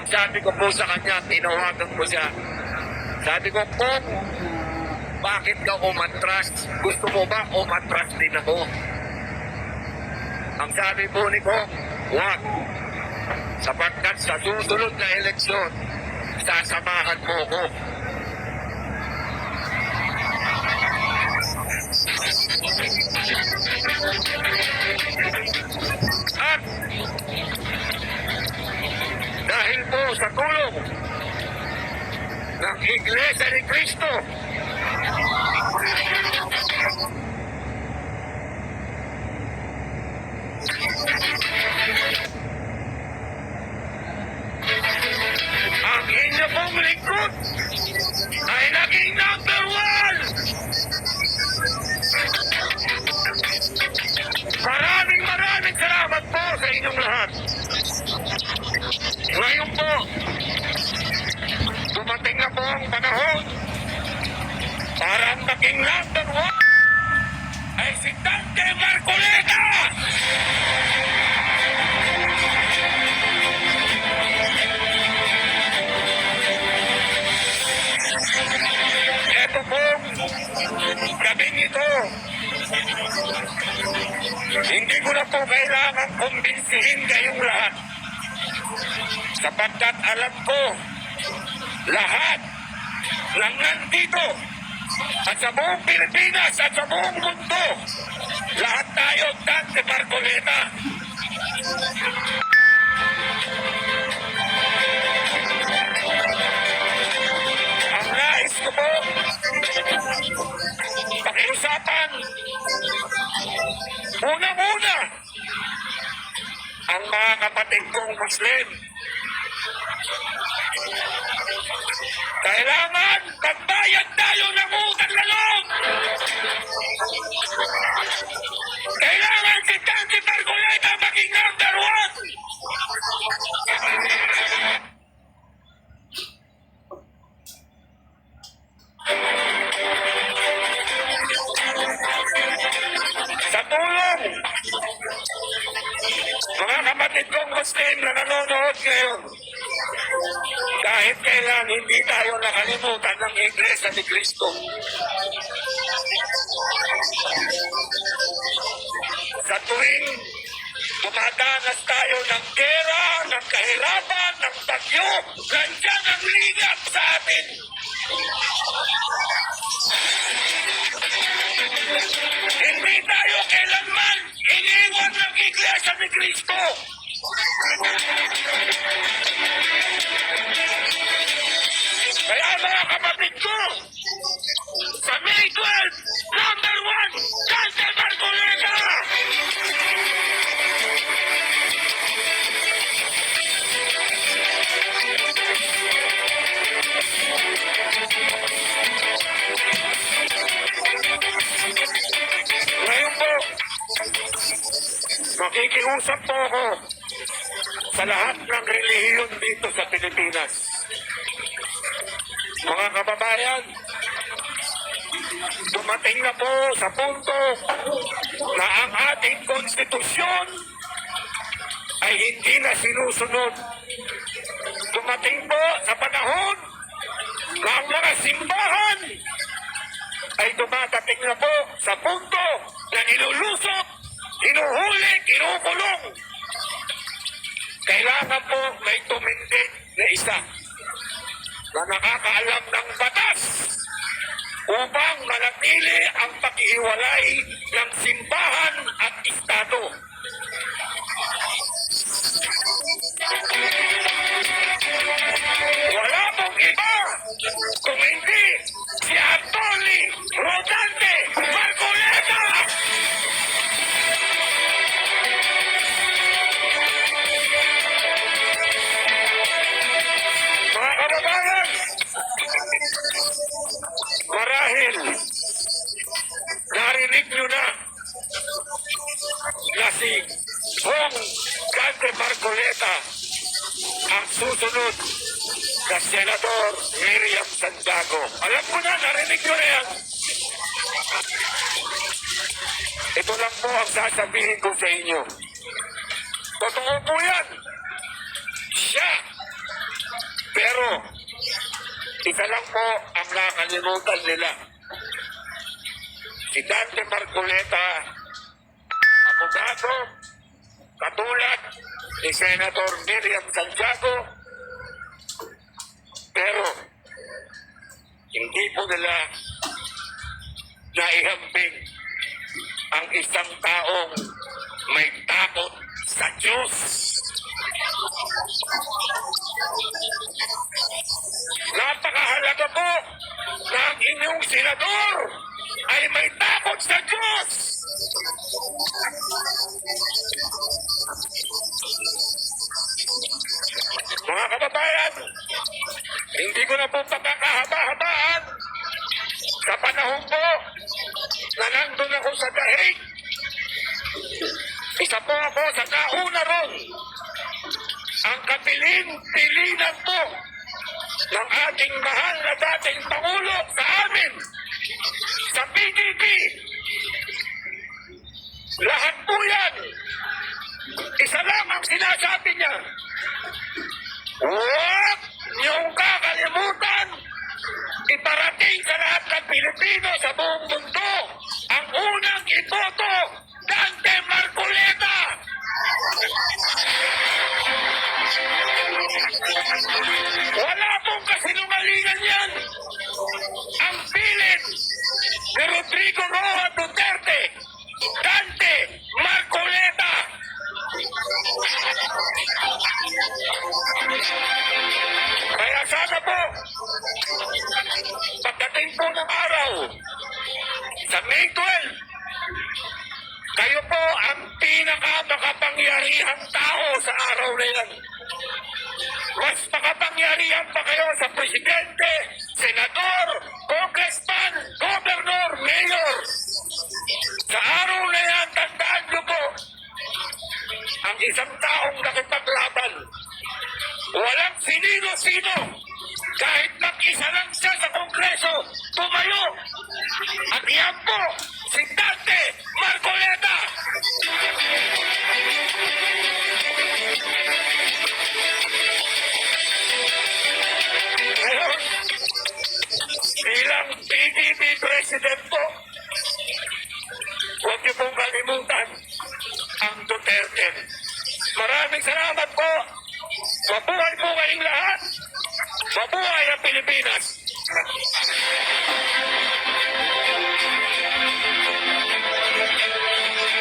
sabi ko po sa kanya, tinawagan ko siya. Sabi ko, Pong, bakit ka umatras? Gusto mo ba umatras din ako? Ang sabi po ni Pong, wag. Sapagkat sa susunod na eleksyon, sasamahan mo ko. At dahil po sa tulong ng Iglesia ni Cristo, ang inyo pong lingkod ay naging number 1. Maraming salamat po sa inyong lahat. Ngayon po, dumating na po ang panahon para ang naging number 1 ay si Dante Marcoleta! Ito po, gabing ito, hindi ko na po kailangan kumbinsihin kayong lahat. Sapagkat alam ko, lahat ng nandito at sa buong Pilipinas at sa buong mundo, lahat tayo Dante Marcoleta. Ang nais ko po, pakiusapan, una-una, ang mga kapatid kong Muslim. Kailangan magbayad tayo ng utang na loob. Kailangan si Dante Marcoleta maging number 1. Sa tulong, mga kapatid kong Muslim na nanonood ngayon, kahit kailan hindi tayo nakalimutan ng Iglesia ni Cristo. Sa tuwing dumadanas tayo ng gera, ng kahirapan, ng bagyo, nandiyan ang ligap sa atin. Hindi tayo kailanman iniwan ng Iglesia ni Cristo. Kaya mga kapatid ko, sa May 12, number 1, Dante Marcoleta! Ngayon po, makikiusap po ako sa lahat ng relihiyon dito sa Pilipinas. Mga kababayan, dumating na po sa punto na ang ating konstitusyon ay hindi na sinusunod. Dumating po sa panahon na ang mga simbahan ay dumadating na po sa punto na nilulusok, hinuhuli, kinukulong. Kailangan po may tumindig na isa na nakakaalam ng batas upang manatili ang paghihiwalay ng simbahan at Estado. Wala pong iba kung hindi si Atty. Rodante Marcoleta! Mga kababayan, marahil narinig nyo na si Bong Dante Marcoleta ang susunod na Senador Miriam Santiago. Alam mo na, narinig nyo na yan. Ito lang po ang sasabihin ko sa inyo. Totoo po yan. Siya Pero, isa lang po ang nakalimutan nila. Si Dante Marcoleta, abogado, katulad ni Senator Miriam Santiago, pero hindi po nila naihambing ang isang taong may takot sa Diyos. Napakahalaga po na ang inyong senador ay may takot sa Diyos. Mga kababayan, hindi ko na po pagkakahaba-habaan sa panahon po na nandun ako sa Dahig. Isa po ako sa nauna ron. Ang kapiling-pilinan po ng ating mahal na dating Pangulo sa amin, sa PDP. Lahat po yan. Isa lang ang sinasabi niya. Huwag niyong kakalimutan iparating sa lahat ng Pilipino sa buong mundo ang unang iboto, Dante Marcoleta. Wala pong kasinungalingan yan. Ang pilit ni Rodrigo Roa Duterte, Dante Marcoleta. Kaya sana po, pagdating po ng araw, sa May 12, kayo po ang pinakamakapangyarihang tao sa araw na yan. Mas makapangyarihan pa kayo sa presidente, senador, congressman, governor, mayor. Sa araw na yan, tandaan nyo po, ang isang taong nakipaglaban, walang sinino-sino, kahit mag-isa lang siya sa Kongreso, tumayo. At iyan po, si Dante Marcoleta. Ngayon, bilang PDP President po, huwag niyo pong kalimutan ang Duterte. Maraming salamat po. Mabuhay po kayong lahat. Mabuhay ang Pilipinas.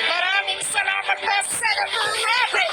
Maraming salamat po, Senator Robin